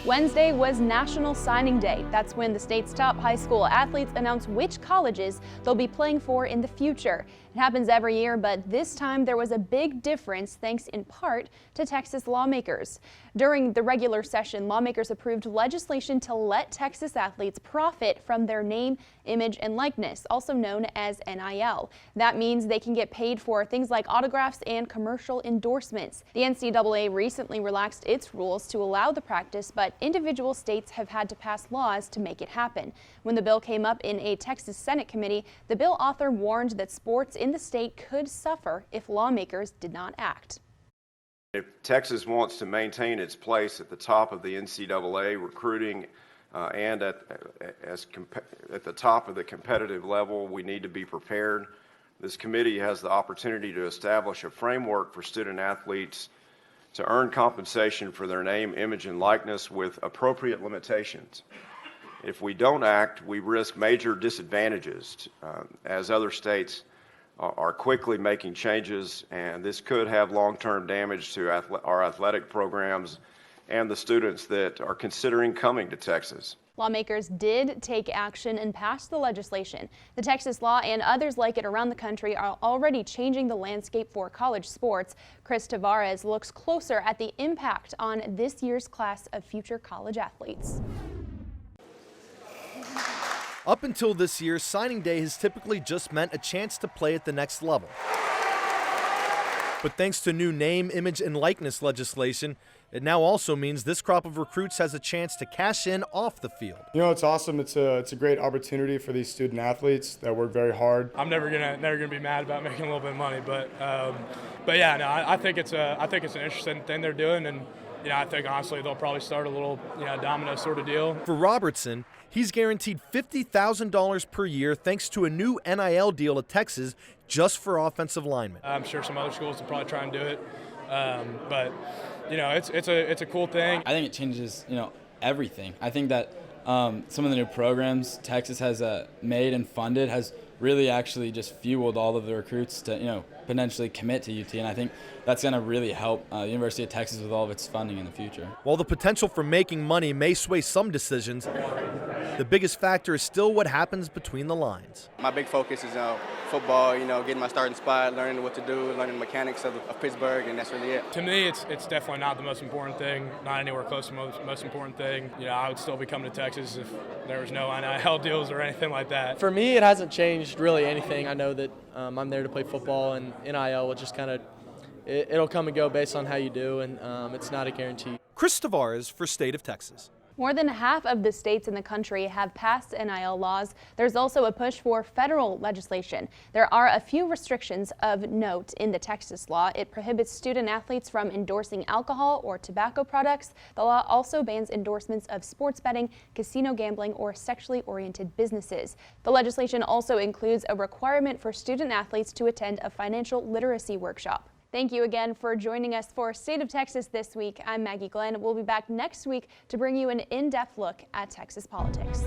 Wednesday was National Signing Day. That's when the state's top high school athletes announce which colleges they'll be playing for in the future. It happens every year, but this time there was a big difference thanks in part to Texas lawmakers. During the regular session, lawmakers approved legislation to let Texas athletes profit from their name, image, and likeness, also known as NIL. That means they can get paid for things like autographs and commercial endorsements. The NCAA recently relaxed its rules to allow the practice, but individual states have had to pass laws to make it happen. When the bill came up in a Texas Senate committee, the bill author warned that sports in the state could suffer if lawmakers did not act. If Texas wants to maintain its place at the top of the NCAA recruiting and at the top of the competitive level, we need to be prepared. This committee has the opportunity to establish a framework for student athletes to earn compensation for their name, image, and likeness with appropriate limitations. If we don't act, we risk major disadvantages as other states are quickly making changes, and this could have long-term damage to our athletic programs and the students that are considering coming to Texas. Lawmakers did take action and pass the legislation. The Texas law and others like it around the country are already changing the landscape for college sports. Chris Tavares looks closer at the impact on this year's class of future college athletes. Up until this year, signing day has typically just meant a chance to play at the next level. But thanks to new name, image, and likeness legislation, it now also means this crop of recruits has a chance to cash in off the field. You know, it's awesome. It's a great opportunity for these student athletes that work very hard. I'm never gonna be mad about making a little bit of money, but yeah, no, I think it's an interesting thing they're doing, and I think honestly they'll probably start a little domino sort of deal. For Robertson, he's guaranteed $50,000 per year thanks to a new NIL deal at Texas just for offensive linemen. I'm sure some other schools will probably try and do it, but it's a cool thing. I think it changes everything. I think that some of the new programs Texas has made and funded has really actually just fueled all of the recruits to potentially commit to UT, and I think that's going to really help the University of Texas with all of its funding in the future. While the potential for making money may sway some decisions, the biggest factor is still what happens between the lines. My big focus is football, getting my starting spot, learning what to do, learning the mechanics of Pittsburgh, and that's really it. To me, it's definitely not the most important thing, not anywhere close to the most important thing. I would still be coming to Texas if there was no NIL deals or anything like that. For me, it hasn't changed really anything. I know that I'm there to play football, and NIL will just kind of, it'll come and go based on how you do, and it's not a guarantee. Chris Tavares for State of Texas. More than half of the states in the country have passed NIL laws. There's also a push for federal legislation. There are a few restrictions of note in the Texas law. It prohibits student athletes from endorsing alcohol or tobacco products. The law also bans endorsements of sports betting, casino gambling, or sexually oriented businesses. The legislation also includes a requirement for student athletes to attend a financial literacy workshop. Thank you again for joining us for State of Texas this week. I'm Maggie Glenn. We'll be back next week to bring you an in-depth look at Texas politics.